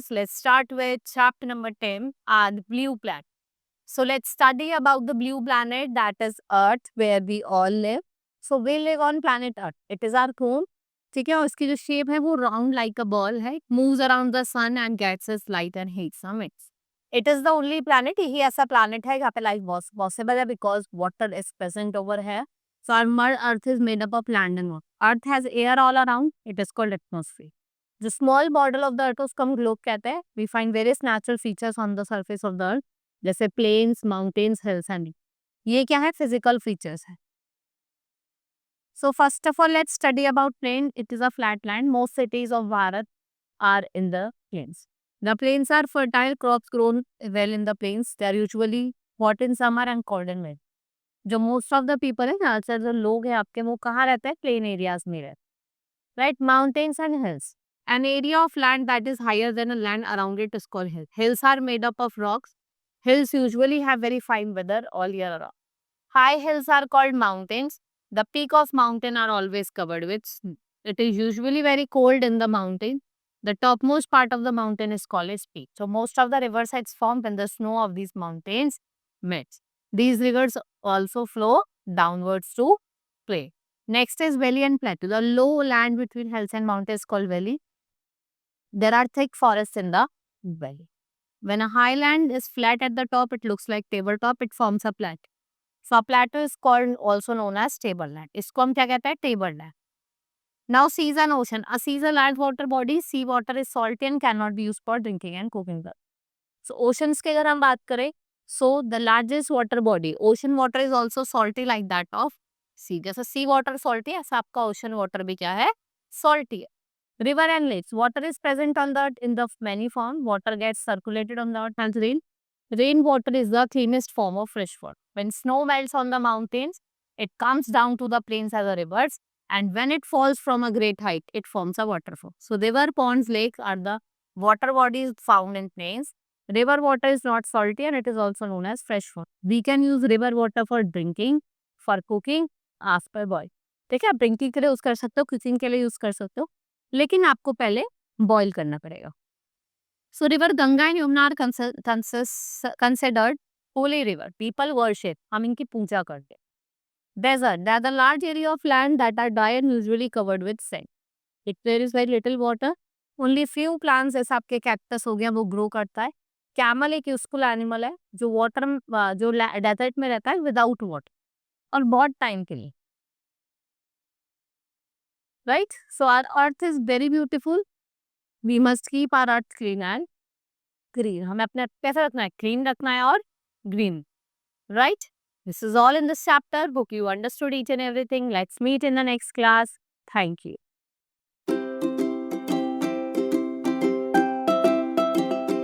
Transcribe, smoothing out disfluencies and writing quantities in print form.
first, let's start with chapter number 10, the blue planet. So let's study about the blue planet, that is Earth, where we all live. So we live on planet Earth. It is our home. ठीक है, और इसकी जो shape है वो round like a ball है, moves around the sun and gets its light and heat from it is the only planet, यही ऐसा प्लैनेट है जहाँ पे लाइफ पॉसिबल है because water is present over है. So our Earth is made up of land and water. Earth has air all around. It is called atmosphere. The small model of the Earth उसको हम globe कहते हैं. We find various natural features on the surface of the Earth, जैसे plains, mountains, hills and ये क्या है? Physical features है. So first of all, let's study about plain. It is a flat land. Most cities of Bharat are in the plains. The plains are fertile. Crops grown well in the plains. They are usually hot in summer and cold in winter. जो most of the people है ना, जो लोग हैं आपके, वो कहाँ रहते हैं? प्लेन एरियाज में रहते, right. Mountains and hills. An area of land that is higher than a land around it is called hill. Hills are made up of rocks. Hills usually have very fine weather all year around. High hills are called mountains. The peak of mountain are always covered with snow. It is usually very cold in the mountain. The topmost part of the mountain is called as peak. So most of the riversides form when the snow of these mountains melts. These rivers also flow downwards to plain. Next is valley and plateau. The low land between hills and mountains is called valley. There are thick forests in the valley. When a highland is flat at the top, it looks like tabletop. It forms a plateau. So a plateau is called also known as tableland. इसको हम क्या कहते हैं? Tableland. Now seas and ocean. A sea is a land water body. Sea water is salty and cannot be used for drinking and cooking. So oceans की अगर हम बात करें, so the largest water body, ocean water is also salty like that of sea. जैसा sea water salty है, ऐसा आपका ocean water भी क्या है? Salty है. River and lakes. Water is present on the earth in the many forms. Water gets circulated on the earth as rain. Rainwater is the cleanest form of fresh water. When snow melts on the mountains, it comes down to the plains as a rivers. And when it falls from a great height, it forms a waterfall. So river, ponds, lakes are the water bodies found in plains. River water is not salty and it is also known as fresh water. We can use river water for drinking, for cooking, after boil. ठीक है, आप drinking के लिए use कर सकते हो, cooking के लिए यूज कर सकते हो, लेकिन आपको पहले बॉईल करना पड़ेगा. So river Ganga and Yamuna are considered holy river. People worship, हम इनकी पूजा करते हैं. Desert, that the large area of land that are dry and usually covered with sand. It there is very little water. Only few plants, जैसे आपके cactus हो गया, वो ग्रो करता है. कैमल एक यूजफुल एनिमल है जो वाटर जो डेजर्ट में रहता है विदाउट वाटर और बहुत टाइम के लिए, right. So our earth is very beautiful. We must keep our earth clean and green. हमें अपने कैसे रखना है? क्लीन रखना है और green, right. This is all in this chapter. Hope you understood each and everything. Let's meet in the next class. Thank you.